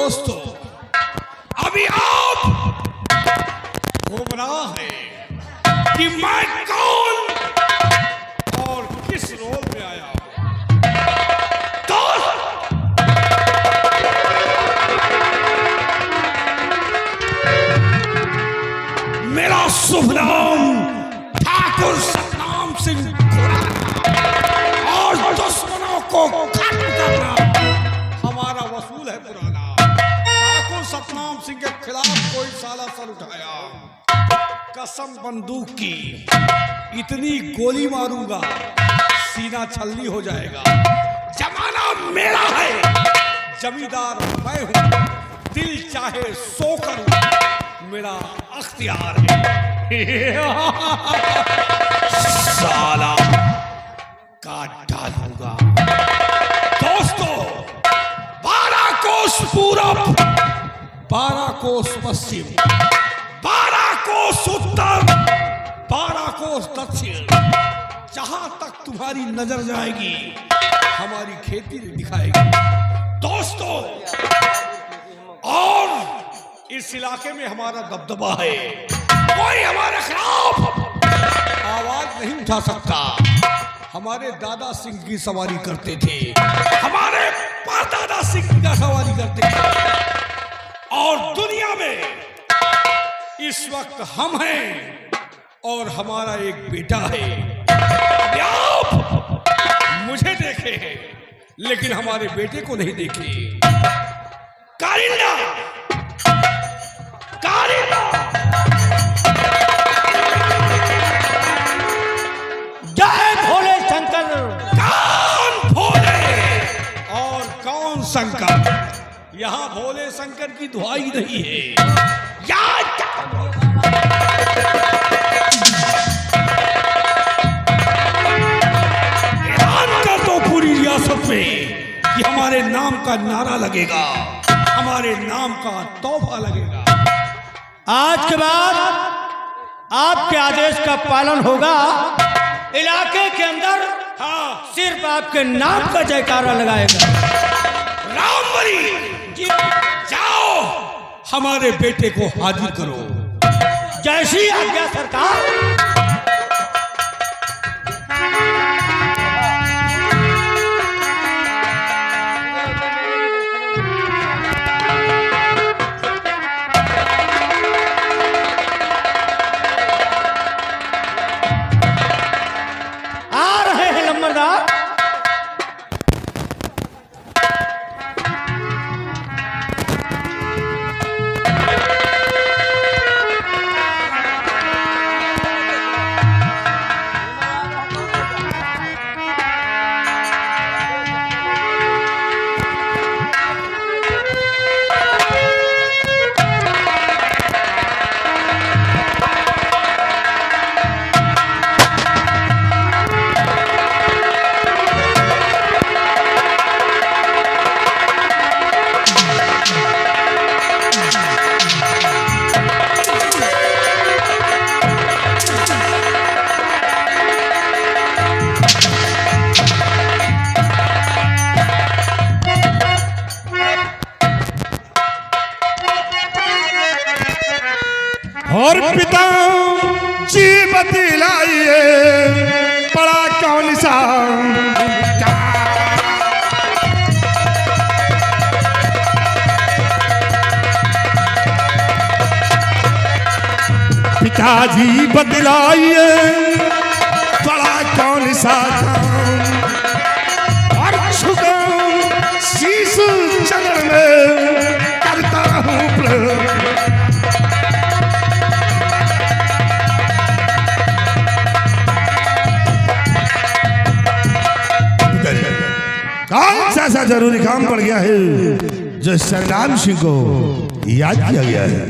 दोस्तों, अभी आप गुमराह हैं कि मैं कौन और किस रोल में आया हूं। मेरा शुभ नाम ठाकुर सतनाम सिंह और दुश्मनों को खत्म करना हमारा वसूल है पुराना। ठाकुर सतनाम सिंह के खिलाफ कोई साला सर उठाया, कसम बंदूक की इतनी गोली मारूंगा सीना छलनी हो जाएगा। जमाना मेरा है, जमींदार मैं हूं, दिल चाहे सो करूं, मेरा अख्तियार है। साला काट डालूंगा। दोस्तों, 12 कोस पूरब, 12 कोस पश्चिम, 12 कोस उत्तर, 12 कोस दक्षिण, जहां तक तुम्हारी नजर जाएगी हमारी खेती दिखाएगी। दोस्तों, और इस इलाके में हमारा दबदबा है, कोई हमारे खिलाफ आवाज नहीं उठा सकता। हमारे दादा सिंह की सवारी करते थे, हमारे परदादा सिंह की सवारी करते थे, और दुनिया में इस वक्त हम हैं और हमारा एक बेटा है। आप मुझे देखे हैं लेकिन हमारे बेटे को नहीं देखे। कारिंदा, कारिंदा, जय भोले शंकर। कौन भोले और कौन शंकर? यहाँ भोले शंकर की दुहाई नहीं है। याद ऐलान कर दो पूरी रियासत में कि हमारे नाम का नारा लगेगा, हमारे नाम का तोहफा लगेगा। आज के बाद आपके आदेश का पालन होगा। इलाके के अंदर सिर्फ आपके नाम का जयकारा लगाएगा। रामबली जी, जाओ हमारे बेटे को हाजिर करो। जैसी आज्ञा सरकार। और पिता जी बतलाइए पड़ा कौन सा पिताजी बतलाइए पड़ा कौन सा और छुकाऊं शीश चरण में करता हूँ ऐसा जरूरी काम पड़ गया है जो सतनाम सिंह को याद किया गया है।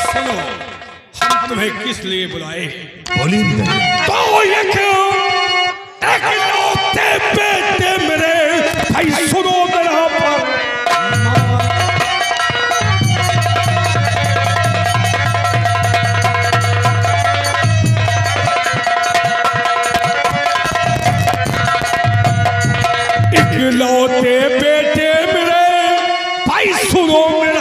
सुनो, हम तुम्हें किस लिए बुलाए? बोलिए। तो ये क्यों इकलौते बेटे मेरे भाई, सुनो मेरा पर इकलौते बेटे मेरे भाई, सुनो मेरा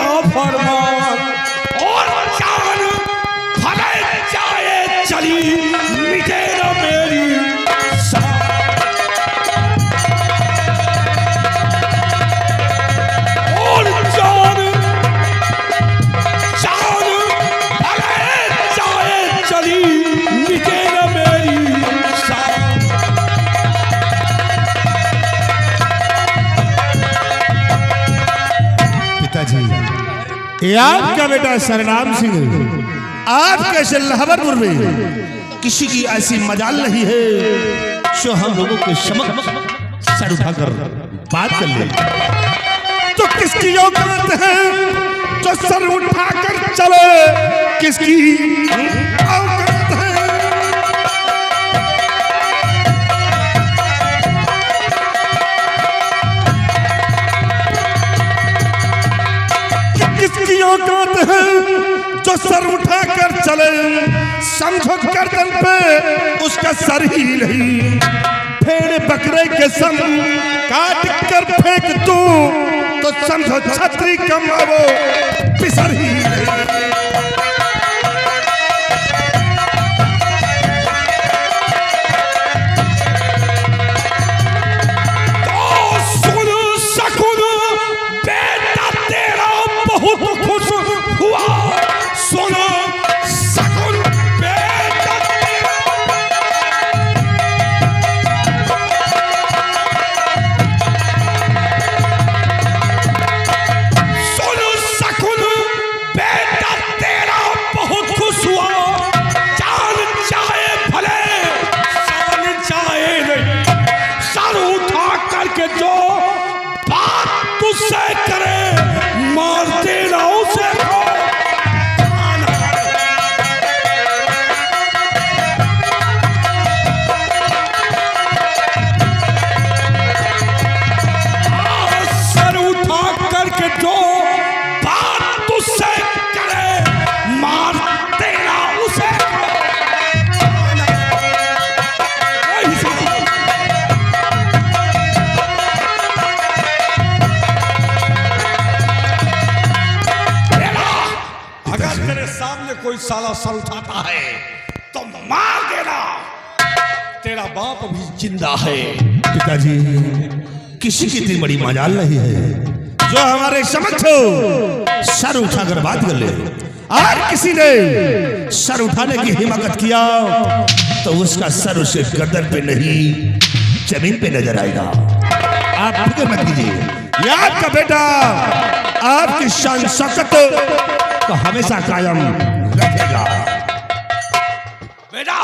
ये आपका बेटा सरनाम सिंह आपके सिल्लाहपुर में किसी की ऐसी मजाल नहीं है जो हम लोगों के समक्ष सर उठाकर बात कर ले। तो किसकी औकात है जो सर उठाकर चले? किसकी औकात है? किसकी औकात है जो सर उठाकर चले? समझो गर्दन पे उसका सर ही नहीं, भेड़ बकरे के संग काट कर फेंक दूं तो समझो छतरी कमाओ पिसर ही नहीं। कोई साला सर उठाता है तो मार देना, तेरा बाप अभी जिंदा है। पिताजी किसी की इतनी बड़ी मजाल नहीं है जो हमारे समक्ष सर उठाकर बात कर ले, और किसी ने सर उठाने की हिम्मत किया तो उसका सर उसे गर्दन पे नहीं जमीन पे नजर आएगा। आप फिक्र मत कीजिए, ये आपका बेटा आपकी शान शौकत तो हमेशा कायम रखेगा। बेटा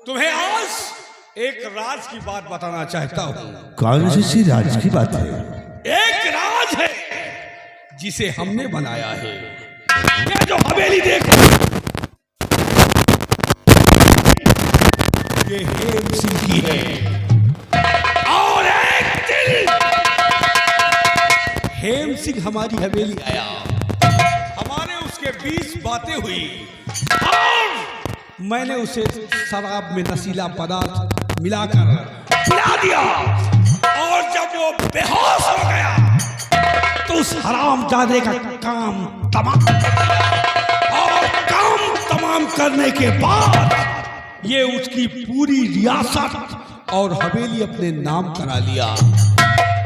तुम्हें आज एक राज की बात बताना चाहता हूँ। कौन सी राज की बात है? एक राज है जिसे हमने बनाया है। ये जो हवेली देख ये हेम सिंह की है, और एक दिन हेम सिंह हमारी हवेली आया, हमारे उसके 20 बातें हुई और मैंने उसे शराब में नशीला पदार्थ मिलाकर पिला दिया, और जब वो बेहोश हो गया तो उस हरामजादे का काम तमाम, और काम तमाम करने के बाद ये उसकी पूरी रियासत और हवेली अपने नाम करा लिया।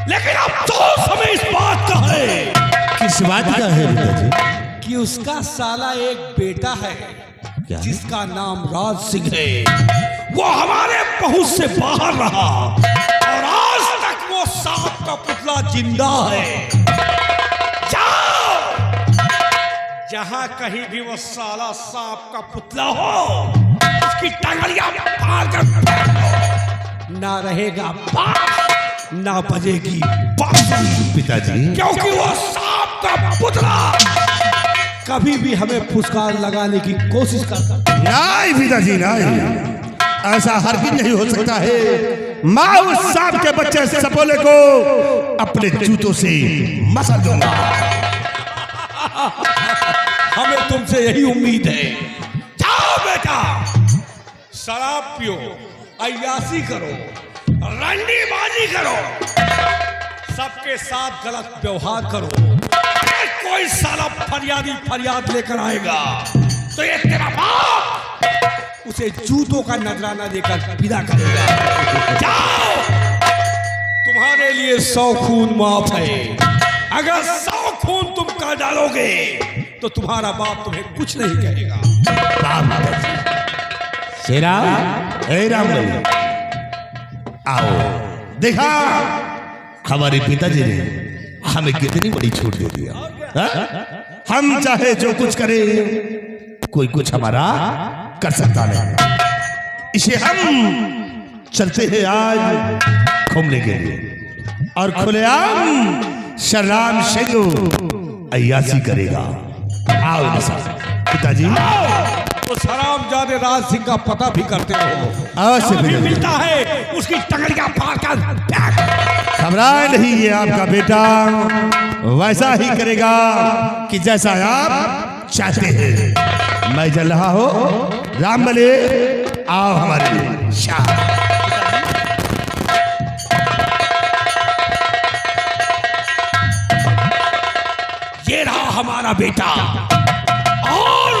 लेकिन अफसोस हमें इस बात का है। किस बात का है पिताजी? कि उसका साला एक बेटा है क्या? जिसका नाम राज सिंह है। वो हमारे पहुंच से बाहर रहा और आज तक वो सांप का पुतला जिंदा है। जाओ, जहां कहीं भी वो साला सांप का पुतला हो उसकी टंगड़ियां मार कर फेंक दो। ना रहेगा बाप ना बजेगी बांसुरी। पिताजी क्योंकि वो सांप का पुतला कभी भी हमें फुसकार लगाने की कोशिश करता। नहीं पिताजी नहीं, ऐसा हरगिज नहीं हो सकता है। मैं उस सांप के बच्चे सपोले को अपने जूतों से मसल दूंगा। हमें तुमसे यही उम्मीद है। जाओ बेटा, शराब पियो, अय्यासी करो, रंडीबाजी करो, सबके साथ गलत व्यवहार करो। अगर कोई साला फरियाद लेकर आएगा तो ये तेरा बाप उसे जूतों का नजराना देकर विदा करेगा। जाओ, तुम्हारे लिए 100 खून माफ है। अगर 100 खून तुम कर डालोगे तो तुम्हारा बाप तुम्हें कुछ नहीं कहेगा। हे राम भाई, आओ। देखा हमारे पिताजी ने हमें कितनी बड़ी छूट दे दिया। हाँ? हम चाहे जो कुछ करें, कोई कुछ हमारा कर सकता नहीं। इसे हम चलते हैं आज घूमने के लिए, और खुलेआम शराब सिंह अय्यासी करेगा। आओ पिताजी, उस हरामजादे राज सिंह का पता भी करते रहो। अवश्य भी पिताजी। मिलता है उसकी टंगड़ियां फाड़ कर फेंक। घबराए नहीं, ये आपका बेटा वैसा ही करेगा कि जैसा आप चाहते हैं। मैं चल रहा हो, राम बले आओ हमारे शाह। ये रहा हमारा बेटा, और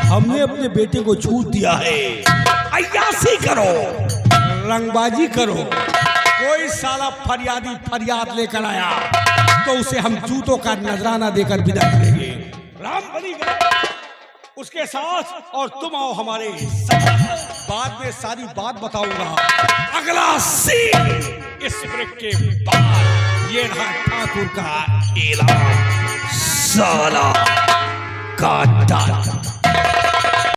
हमने अपने बेटे को छूट दिया है। अय्यासी करो, रंगबाजी करो। कोई साला फरियादी फरियाद लेकर आया तो उसे हम जूतों का नजराना देकर विदा करेंगे। राम बली उसके साथ, और तुम आओ हमारे साथ। बाद में सारी बात बताऊंगा। अगला सीन इस ब्रेक के बाद। ये रहा ठाकुर का ऐलान, साला काटा।